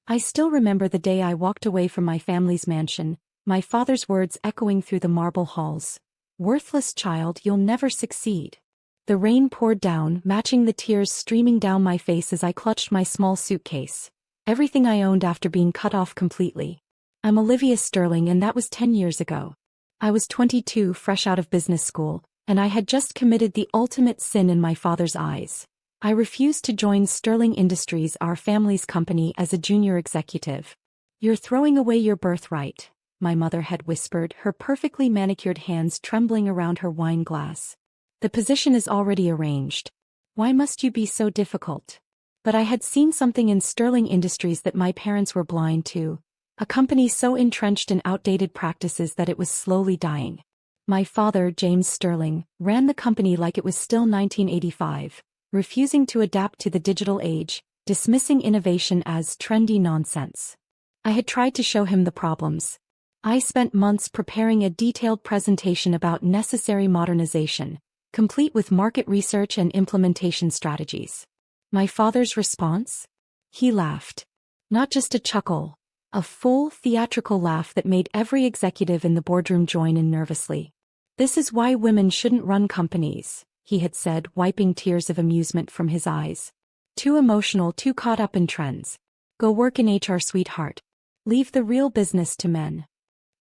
I still remember the day I walked away from my family's mansion, my father's words echoing through the marble halls. "Worthless child, you'll never succeed." The rain poured down, matching the tears streaming down my face as I clutched my small suitcase. Everything I owned after being cut off completely. I'm Olivia Sterling, and that was 10 years ago. I was 22, fresh out of business school, and I had just committed the ultimate sin in my father's eyes. I refused to join Sterling Industries, our family's company, as a junior executive. "You're throwing away your birthright," my mother had whispered, her perfectly manicured hands trembling around her wine glass. "The position is already arranged. Why must you be so difficult?" But I had seen something in Sterling Industries that my parents were blind to. A company so entrenched in outdated practices that it was slowly dying. My father, James Sterling, ran the company like it was still 1985, refusing to adapt to the digital age, dismissing innovation as trendy nonsense. I had tried to show him the problems. I spent months preparing a detailed presentation about necessary modernization, complete with market research and implementation strategies. My father's response? He laughed. Not just a chuckle. A full, theatrical laugh that made every executive in the boardroom join in nervously. "This is why women shouldn't run companies," he had said, wiping tears of amusement from his eyes. "Too emotional, too caught up in trends. Go work in HR, sweetheart. Leave the real business to men."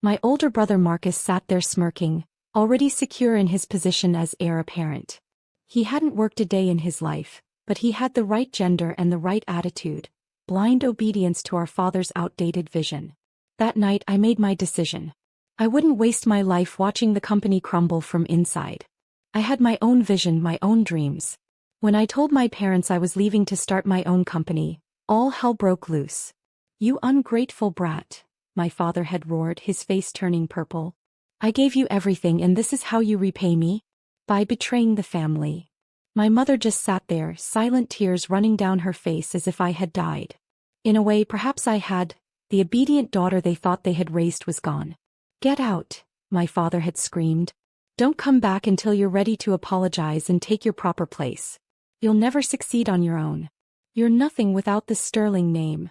My older brother Marcus sat there smirking, already secure in his position as heir apparent. He hadn't worked a day in his life, but he had the right gender and the right attitude. Blind obedience to our father's outdated vision. That night I made my decision. I wouldn't waste my life watching the company crumble from inside. I had my own vision, my own dreams. When I told my parents I was leaving to start my own company, all hell broke loose. "You ungrateful brat," my father had roared, his face turning purple. "I gave you everything, and this is how you repay me? By betraying the family." My mother just sat there, silent tears running down her face as if I had died. In a way, perhaps I had. The obedient daughter they thought they had raised was gone. "Get out," my father had screamed. "Don't come back until you're ready to apologize and take your proper place. You'll never succeed on your own. You're nothing without the Sterling name."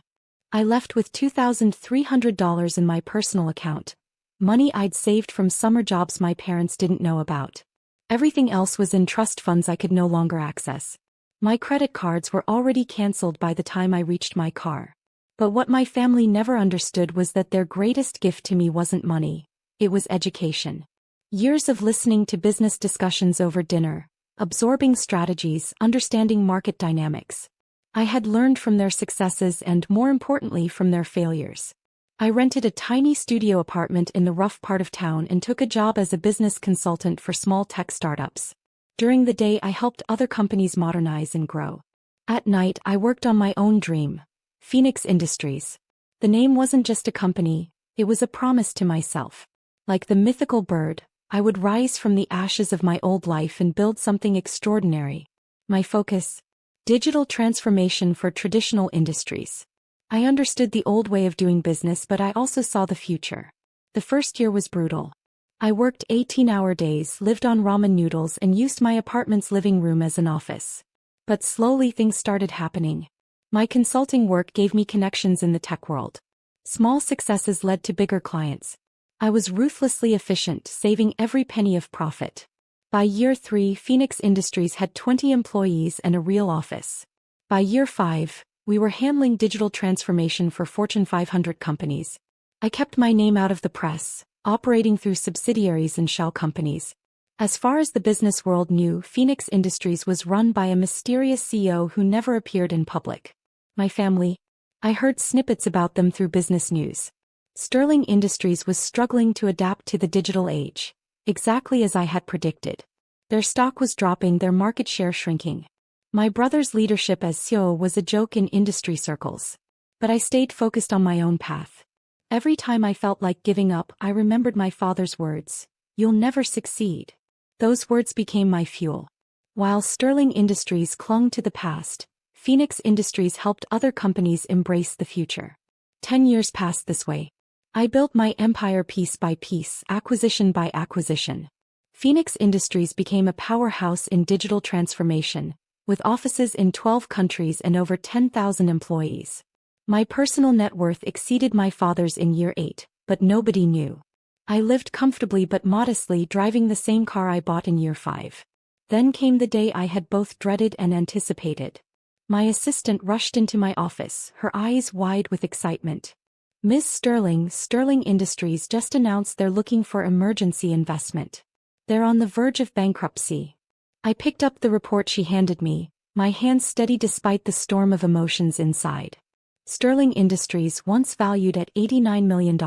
I left with $2,300 in my personal account, money I'd saved from summer jobs my parents didn't know about. Everything else was in trust funds I could no longer access. My credit cards were already canceled by the time I reached my car. But what my family never understood was that their greatest gift to me wasn't money. It was education. Years of listening to business discussions over dinner, absorbing strategies, understanding market dynamics. I had learned from their successes and, more importantly, from their failures. I rented a tiny studio apartment in the rough part of town and took a job as a business consultant for small tech startups. During the day I helped other companies modernize and grow. At night I worked on my own dream, Phoenix Industries. The name wasn't just a company, it was a promise to myself. Like the mythical bird, I would rise from the ashes of my old life and build something extraordinary. My focus? Digital transformation for traditional industries. I understood the old way of doing business, but I also saw the future. The first year was brutal. I worked 18-hour days, lived on ramen noodles, and used my apartment's living room as an office. But slowly things started happening. My consulting work gave me connections in the tech world. Small successes led to bigger clients. I was ruthlessly efficient, saving every penny of profit. By year 3, Phoenix Industries had 20 employees and a real office. By year 5, we were handling digital transformation for Fortune 500 companies. I kept my name out of the press, operating through subsidiaries and shell companies. As far as the business world knew, Phoenix Industries was run by a mysterious CEO who never appeared in public. My family? I heard snippets about them through business news. Sterling Industries was struggling to adapt to the digital age, exactly as I had predicted. Their stock was dropping, their market share shrinking. My brother's leadership as CEO was a joke in industry circles. But I stayed focused on my own path. Every time I felt like giving up, I remembered my father's words, "You'll never succeed." Those words became my fuel. While Sterling Industries clung to the past, Phoenix Industries helped other companies embrace the future. 10 years passed this way. I built my empire piece by piece, acquisition by acquisition. Phoenix Industries became a powerhouse in digital transformation, with offices in 12 countries and over 10,000 employees. My personal net worth exceeded my father's in year 8, but nobody knew. I lived comfortably but modestly, driving the same car I bought in year 5. Then came the day I had both dreaded and anticipated. My assistant rushed into my office, her eyes wide with excitement. "Ms. Sterling, Sterling Industries just announced they're looking for emergency investment. They're on the verge of bankruptcy." I picked up the report she handed me, my hands steady despite the storm of emotions inside. Sterling Industries, once valued at $89 million,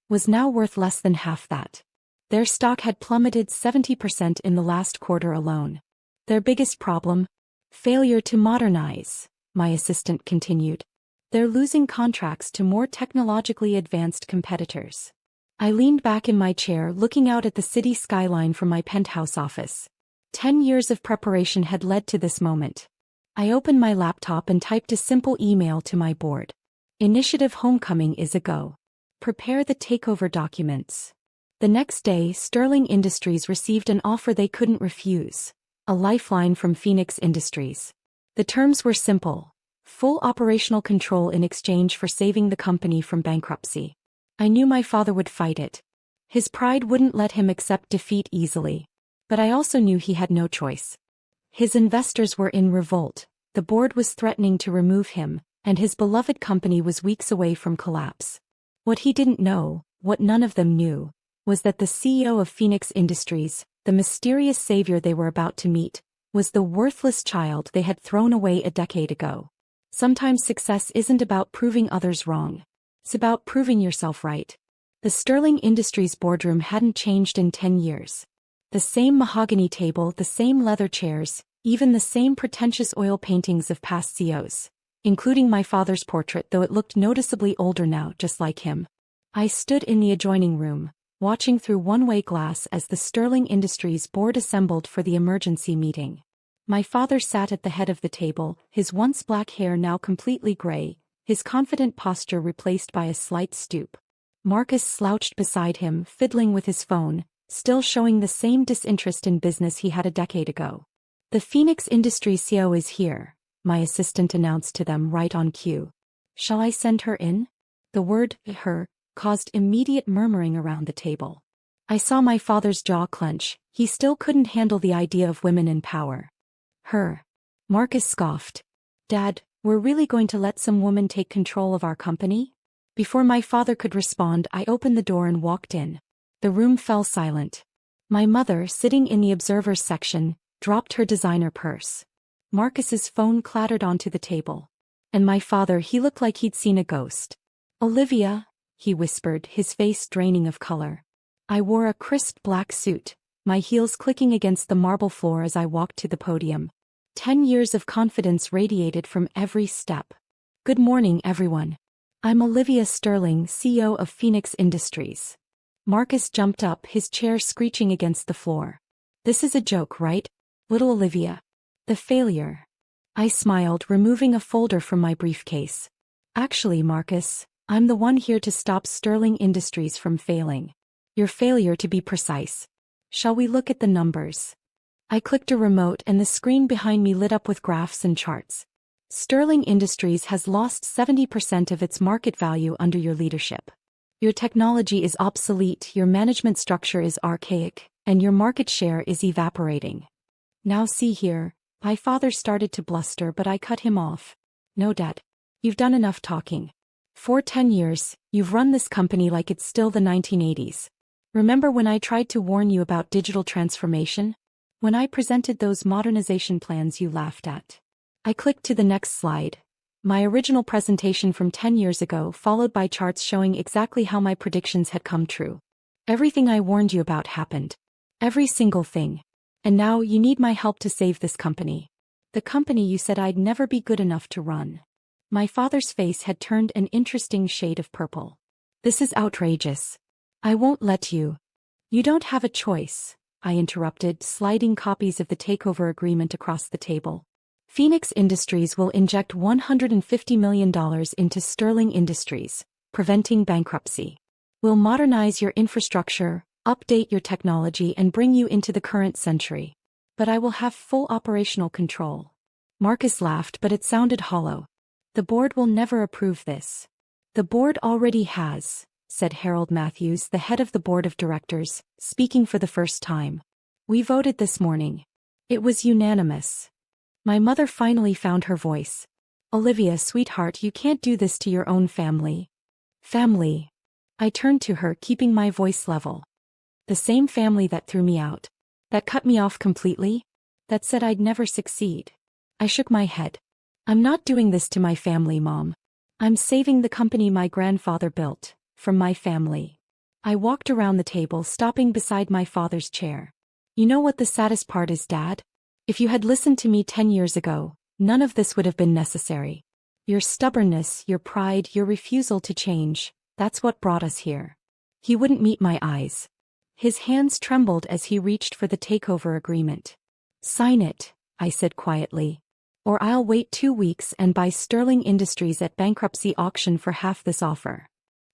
was now worth less than half that. Their stock had plummeted 70% in the last quarter alone. Their biggest problem? Failure to modernize, my assistant continued. They're losing contracts to more technologically advanced competitors. I leaned back in my chair, looking out at the city skyline from my penthouse office. 10 years of preparation had led to this moment. I opened my laptop and typed a simple email to my board. "Initiative Homecoming is a go. Prepare the takeover documents." The next day, Sterling Industries received an offer they couldn't refuse. A lifeline from Phoenix Industries. The terms were simple: full operational control in exchange for saving the company from bankruptcy. I knew my father would fight it. His pride wouldn't let him accept defeat easily. But I also knew he had no choice. His investors were in revolt, the board was threatening to remove him, and his beloved company was weeks away from collapse. What he didn't know, what none of them knew, was that the CEO of Phoenix Industries, the mysterious savior they were about to meet, was the worthless child they had thrown away a decade ago. Sometimes success isn't about proving others wrong. It's about proving yourself right. The Sterling Industries boardroom hadn't changed in 10 years. The same mahogany table, the same leather chairs, even the same pretentious oil paintings of past CEOs, including my father's portrait, though it looked noticeably older now, just like him. I stood in the adjoining room, watching through one-way glass as the Sterling Industries board assembled for the emergency meeting. My father sat at the head of the table, his once black hair now completely gray, his confident posture replaced by a slight stoop. Marcus slouched beside him, fiddling with his phone, still showing the same disinterest in business he had a decade ago. "The Phoenix Industries CEO is here," my assistant announced to them right on cue. "Shall I send her in?" The word, her, caused immediate murmuring around the table. I saw my father's jaw clench. He still couldn't handle the idea of women in power. "Her." Marcus scoffed. "Dad, we're really going to let some woman take control of our company?" Before my father could respond, I opened the door and walked in. The room fell silent. My mother, sitting in the observers section, dropped her designer purse. Marcus's phone clattered onto the table. And my father, he looked like he'd seen a ghost. "Olivia," he whispered, his face draining of color. I wore a crisp black suit, my heels clicking against the marble floor as I walked to the podium. 10 years of confidence radiated from every step. "Good morning, everyone. I'm Olivia Sterling, CEO of Phoenix Industries." Marcus jumped up, his chair screeching against the floor. "This is a joke, right? Little Olivia. The failure." I smiled, removing a folder from my briefcase. "Actually, Marcus, I'm the one here to stop Sterling Industries from failing. Your failure, to be precise. Shall we look at the numbers?" I clicked a remote and the screen behind me lit up with graphs and charts. "Sterling Industries has lost 70% of its market value under your leadership. Your technology is obsolete, your management structure is archaic, and your market share is evaporating. Now see here." My father started to bluster, but I cut him off. "No, Dad. You've done enough talking. For 10 years, you've run this company like it's still the 1980s. Remember when I tried to warn you about digital transformation? When I presented those modernization plans you laughed at?" I clicked to the next slide. My original presentation from 10 years ago, followed by charts showing exactly how my predictions had come true. Everything I warned you about happened. Every single thing. And now you need my help to save this company. The company you said I'd never be good enough to run. My father's face had turned an interesting shade of purple. "This is outrageous. I won't let you." "You don't have a choice," I interrupted, sliding copies of the takeover agreement across the table. "Phoenix Industries will inject $150 million into Sterling Industries, preventing bankruptcy. We'll modernize your infrastructure, update your technology, and bring you into the current century. But I will have full operational control." Marcus laughed, but it sounded hollow. The board will never approve this. The board already has, said Harold Matthews, the head of the board of directors, speaking for the first time. We voted this morning. It was unanimous. My mother finally found her voice. Olivia, sweetheart, you can't do this to your own family. Family. I turned to her, keeping my voice level. The same family that threw me out. That cut me off completely. That said I'd never succeed. I shook my head. I'm not doing this to my family, Mom. I'm saving the company my grandfather built, from my family. I walked around the table, stopping beside my father's chair. You know what the saddest part is, Dad? If you had listened to me 10 years ago, none of this would have been necessary. Your stubbornness, your pride, your refusal to change, that's what brought us here. He wouldn't meet my eyes. His hands trembled as he reached for the takeover agreement. Sign it, I said quietly. Or I'll wait 2 weeks and buy Sterling Industries at bankruptcy auction for half this offer.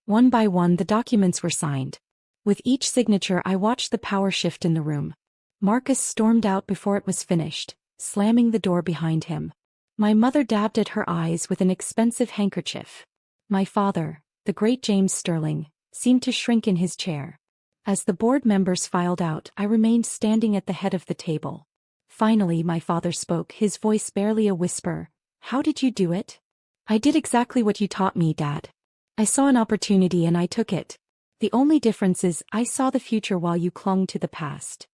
One by one the documents were signed. With each signature I watched the power shift in the room. Marcus stormed out before it was finished, slamming the door behind him. My mother dabbed at her eyes with an expensive handkerchief. My father, the great James Sterling, seemed to shrink in his chair. As the board members filed out, I remained standing at the head of the table. Finally my father spoke, his voice barely a whisper. How did you do it? I did exactly what you taught me, Dad. I saw an opportunity and I took it. The only difference is I saw the future while you clung to the past.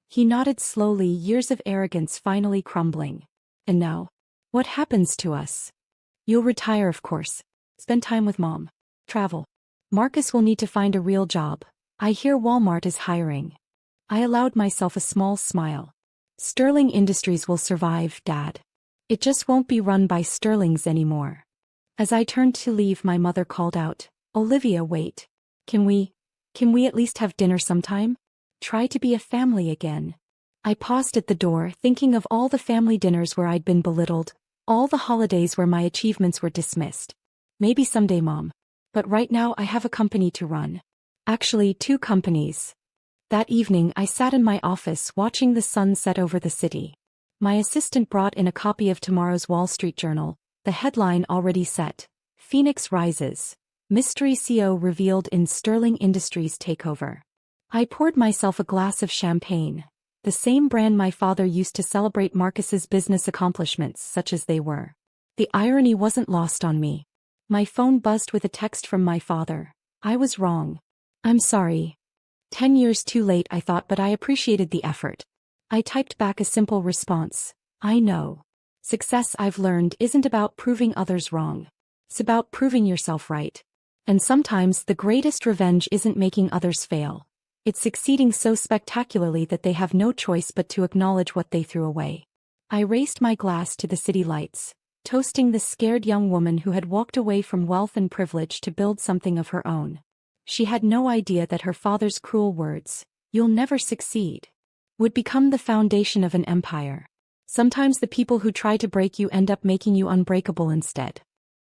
He nodded slowly, years of arrogance finally crumbling. And now? What happens to us? You'll retire, of course. Spend time with Mom. Travel. Marcus will need to find a real job. I hear Walmart is hiring. I allowed myself a small smile. Sterling Industries will survive, Dad. It just won't be run by Sterlings anymore. As I turned to leave, my mother called out, Olivia, wait. Can we at least have dinner sometime? Try to be a family again. I paused at the door, thinking of all the family dinners where I'd been belittled, all the holidays where my achievements were dismissed. Maybe someday, Mom. But right now I have a company to run. Actually, 2 companies. That evening I sat in my office watching the sun set over the city. My assistant brought in a copy of tomorrow's Wall Street Journal, the headline already set. Phoenix rises. Mystery CEO revealed in Sterling Industries takeover. I poured myself a glass of champagne, the same brand my father used to celebrate Marcus's business accomplishments, such as they were. The irony wasn't lost on me. My phone buzzed with a text from my father. I was wrong. I'm sorry. 10 years too late, I thought, but I appreciated the effort. I typed back a simple response. I know. Success, I've learned, isn't about proving others wrong. It's about proving yourself right. And sometimes the greatest revenge isn't making others fail. It's succeeding so spectacularly that they have no choice but to acknowledge what they threw away. I raised my glass to the city lights, toasting the scared young woman who had walked away from wealth and privilege to build something of her own. She had no idea that her father's cruel words, "You'll never succeed," would become the foundation of an empire. Sometimes the people who try to break you end up making you unbreakable instead.